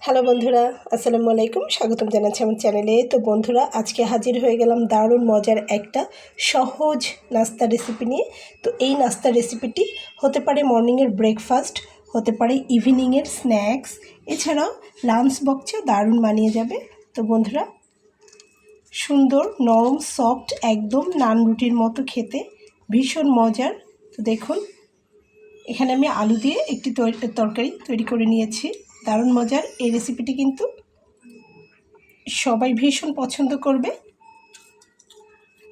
Hello বন্ধুরা, আসসালামু আলাইকুম। স্বাগতম জানাচ্ছি আমার চ্যানেলে। তো বন্ধুরা, আজকে হাজির হয়ে গেলাম দারুণ মজার একটা সহজ নাস্তা রেসিপি নিয়ে। তো এই নাস্তার রেসিপিটি হতে পারে মর্নিংয়ের ব্রেকফাস্ট, হতে পারে ইভিনিংয়ের স্ন্যাক্স, এছাড়াও লাঞ্চ বক্সে দারুণ মানিয়ে যাবে। তো বন্ধুরা, সুন্দর নরম সফট একদম নান রুটির মতো খেতে, ভীষণ মজার। তো দেখুন, এখানে আমি আলু দিয়ে একটি তরকারি তৈরি করে নিয়েছি। দারুণ মজার এই রেসিপিটি কিন্তু সবাই ভীষণ পছন্দ করবে,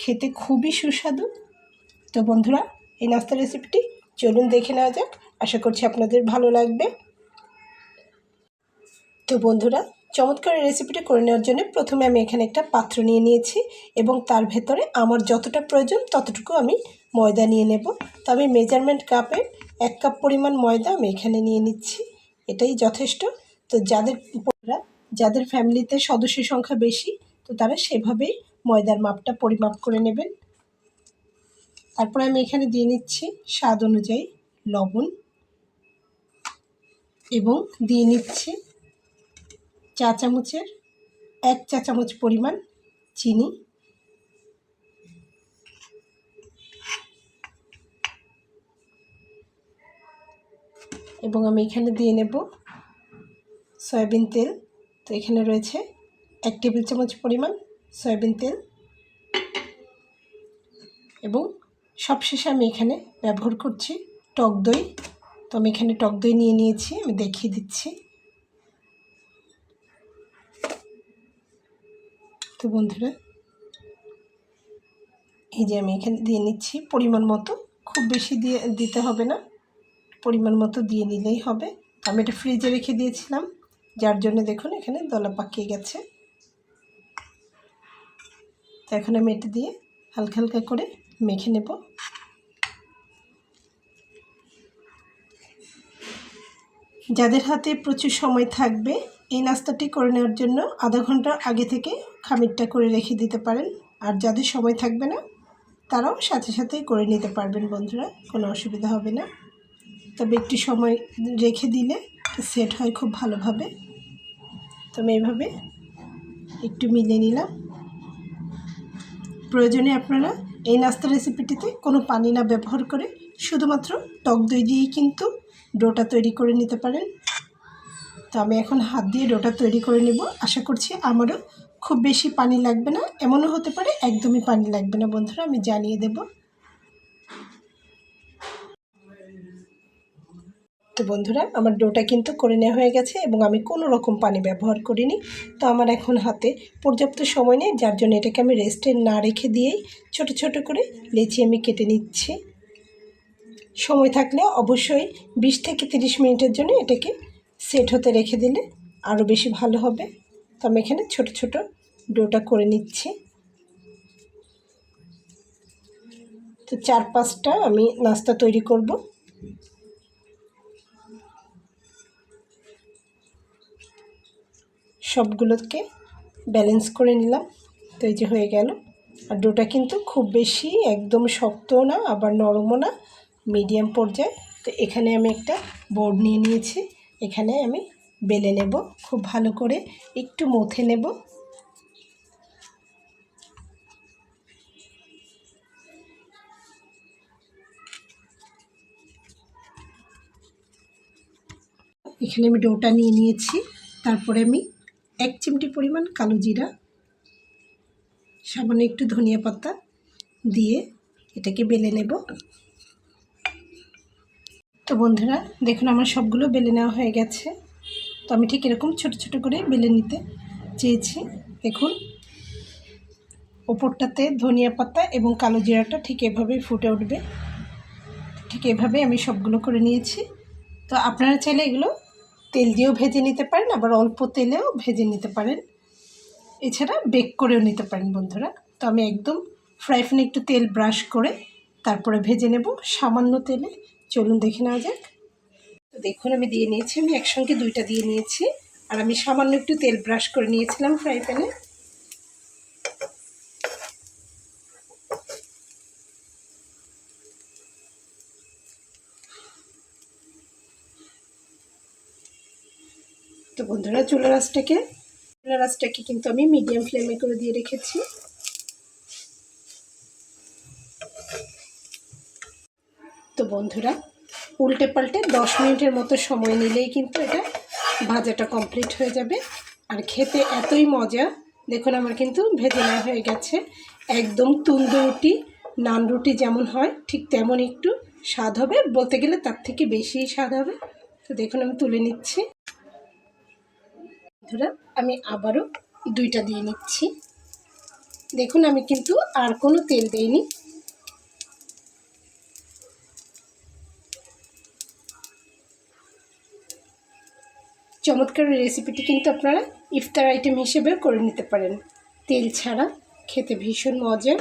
খেতে খুবই সুস্বাদু। তো বন্ধুরা, এই নাস্তার রেসিপিটি চলুন দেখে নেওয়া যাক। আশা করছি আপনাদের ভালো লাগবে। তো বন্ধুরা, চমৎকার রেসিপিটি করে নেওয়ার জন্য প্রথমে আমি এখানে একটা পাত্র নিয়ে নিয়েছি এবং তার ভেতরে আমার যতটা প্রয়োজন ততটুকু আমি ময়দা নিয়ে নেব। তো আমি মেজারমেন্ট কাপে 1 কাপ পরিমাণ ময়দা আমি এখানে নিয়ে নিচ্ছি, এটাই যথেষ্ট। তো যাদের ফ্যামিলিতে সদস্য সংখ্যা বেশি, তো তারা সেভাবেই ময়দার মাপটা পরিমাপ করে নেবেন। তারপরে আমি এখানে দিয়ে নিচ্ছি স্বাদ অনুযায়ী লবণ এবং দিয়ে নিচ্ছি 1 চা চামচ পরিমাণ চিনি এবং আমি এখানে দিয়ে নেব সয়াবিন তেল। তো এখানে রয়েছে 1 টেবিল চামচ পরিমাণ সয়াবিন তেল এবং সবশেষে আমি এখানে ব্যবহার করছি টক দই। তো আমি এখানে টক দই নিয়ে নিয়েছি, আমি দেখিয়ে দিচ্ছি। তো বন্ধুরা, এই যে আমি এখানে দিয়ে নিচ্ছি পরিমাণ মতো, খুব বেশি দিতে হবে না, পরিমাণ মতো দিয়ে নিলেই হবে। আমি এটা ফ্রিজে রেখে দিয়েছিলাম, যার জন্য দেখুন এখানে দলা পাকিয়ে গেছে। তো এখন আমি এটা দিয়ে হালকা হালকা করে মেখে নেব। যাদের হাতে প্রচুর সময় থাকবে, এই নাস্তাটি করে নেওয়ার জন্য আধা ঘন্টা আগে থেকে খামিরটা করে রেখে দিতে পারেন। আর যাদের সময় থাকবে না, তারাও সাথে সাথেই করে নিতে পারবেন বন্ধুরা, কোনো অসুবিধা হবে না। তবে একটু সময় রেখে দিলে সেট হয় খুব ভালোভাবে। তো আমি এইভাবে একটু মিলিয়ে নিলাম। প্রয়োজনে আপনারা এই নাস্তা রেসিপিটিতে কোনো পানি না ব্যবহার করে শুধুমাত্র টক দই দিয়েই কিন্তু ডোটা তৈরি করে নিতে পারেন। তো আমি এখন হাত দিয়ে ডোটা তৈরি করে নেব। আশা করছি আমারও খুব বেশি পানি লাগবে না, এমনও হতে পারে একদমই পানি লাগবে না বন্ধুরা, আমি জানিয়ে দেব। তো বন্ধুরা, আমার ডোটা কিন্তু করে নেওয়া হয়ে গেছে এবং আমি কোনো রকম পানি ব্যবহার করিনি। তো আমার এখন হাতে পর্যাপ্ত সময় নেই, যার জন্য এটাকে আমি রেস্টে না রেখে দিয়েই ছোট ছোট করে লেচি আমি কেটে নিচ্ছি। সময় থাকলে অবশ্যই 20 থেকে 30 মিনিটের জন্য এটাকে সেট হতে রেখে দিলে আরও বেশি ভালো হবে। তো আমি এখানে ছোট ছোট ডোটা করে নিচ্ছি। তো 4-5টা আমি নাস্তা তৈরি করব। সবগুলোকে ব্যালেন্স করে নিলাম। তো এই যে হয়ে গেল। আর ডোটা কিন্তু খুব বেশি একদম শক্তও না, আবার নরমও না, মিডিয়াম পর্যায়ে। তো এখানে আমি একটা বোর্ড নিয়ে নিয়েছি, এখানে আমি বেলে নেব, খুব ভালো করে একটু মথে নেব। এখানে আমি ডোটা নিয়ে নিয়েছি। তারপরে আমি 1 চিমটি পরিমাণ কালো জিরা, সামান্য একটু ধনিয়া পাতা দিয়ে এটাকে বেলে নেব। তো বন্ধুরা, দেখুন আমার সবগুলো বেলে নেওয়া হয়ে গেছে। তো আমি ঠিক এরকম ছোট ছোট করে বেলে নিতে চেয়েছি। দেখুন, ওপরটাতে ধনিয়া পাতা এবং কালো জিরাটা ঠিক এভাবেই ফুটে উঠবে। ঠিক এভাবে আমি সবগুলো করে নিয়েছি। তো আপনারা চাইলে এগুলো তেল দিয়েও ভেজে নিতে পারেন, আবার অল্প তেলেও ভেজে নিতে পারেন, এছাড়া বেক করেও নিতে পারেন বন্ধুরা। তো আমি একদম ফ্রাই প্যানে একটু তেল ব্রাশ করে তারপরে ভেজে নেব সামান্য তেলে। চলুন দেখে নেওয়া যাক। তো দেখুন, আমি দিয়ে নিয়েছি, আমি একসঙ্গে 2টা দিয়ে নিয়েছি। আর আমি সামান্য একটু তেল ব্রাশ করে নিয়েছিলাম ফ্রাই প্যানে। তো তো বন্ধুরা চুলার আঁচটাকে কিন্তু আমি মিডিয়াম ফ্লেমে করে দিয়ে রেখেছি। তো বন্ধুরা উল্টে পাল্টে 10 মিনিটের মতো সময় নিলেই কিন্তু এটা ভাজাটা কমপ্লিট হয়ে যাবে। আর খেতে এতই মজা, দেখুন আমার কিন্তু ভেজে নেওয়া হয়ে গেছে। একদম তন্দুর রুটি, নান রুটি যেমন হয় ঠিক তেমন একটু স্বাদ হবে, বলতে গেলে তার থেকে বেশি স্বাদ হবে। তো দেখুন আমি তুলে নিচ্ছি। বন্ধুরা আমি আবারও 2টা দিয়ে নিচ্ছি। দেখুন আমি কিন্তু আর কোনো তেল দেইনি। চমৎকার রেসিপিটি কিন্তু আপনারা ইফতার আইটেম হিসেবে করে নিতে পারেন, তেল ছাড়া, খেতে ভীষণ মজা।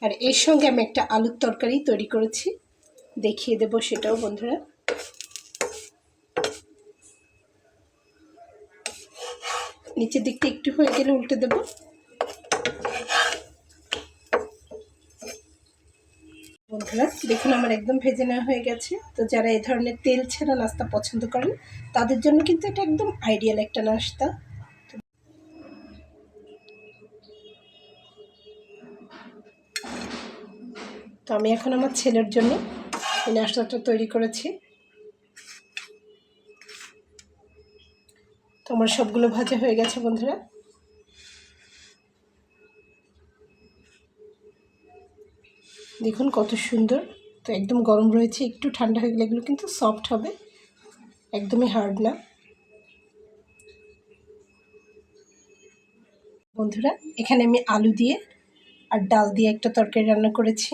আর এর সঙ্গে আমি একটা আলুর তরকারি তৈরি করেছি, দেখিয়ে দেব সেটাও বন্ধুরা। নিচের দিকটা একটু হয়ে গেলে উল্টে দেব। বন্ধুরা দেখুন আমার একদম ভেজে নেওয়া হয়ে গেছে। তো যারা এই ধরনের তেল ছাড়া নাস্তা পছন্দ করেন তাদের জন্য কিন্তু এটা একদম আইডিয়াল একটা নাস্তা। তো আমি এখন আমার ছেলের জন্য এই নাস্তাটা তৈরি করেছি। তো আমার সবগুলো ভাজা হয়ে গেছে বন্ধুরা। দেখুন কত সুন্দর। তো একদম গরম রয়েছে, একটু ঠান্ডা হয়ে গেলে এগুলো কিন্তু সফট হবে, একদমই হার্ড না। বন্ধুরা এখানে আমি আলু দিয়ে আর ডাল দিয়ে একটা তরকারি রান্না করেছি।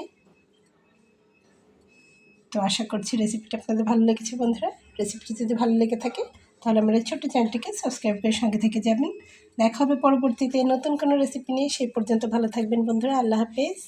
তো আশা করছি রেসিপিটা আপনাদের ভালো লেগেছে বন্ধুরা। রেসিপিটি যদি ভালো লেগে থাকে তাহলে আমার এই ছোট্ট চ্যানেলটিকে সাবস্ক্রাইব করে সঙ্গে থেকে যাবেন। দেখা হবে পরবর্তীতে নতুন কোনো রেসিপি নিয়ে। সেই পর্যন্ত ভালো থাকবেন বন্ধুরা। আল্লাহ হাফেজ।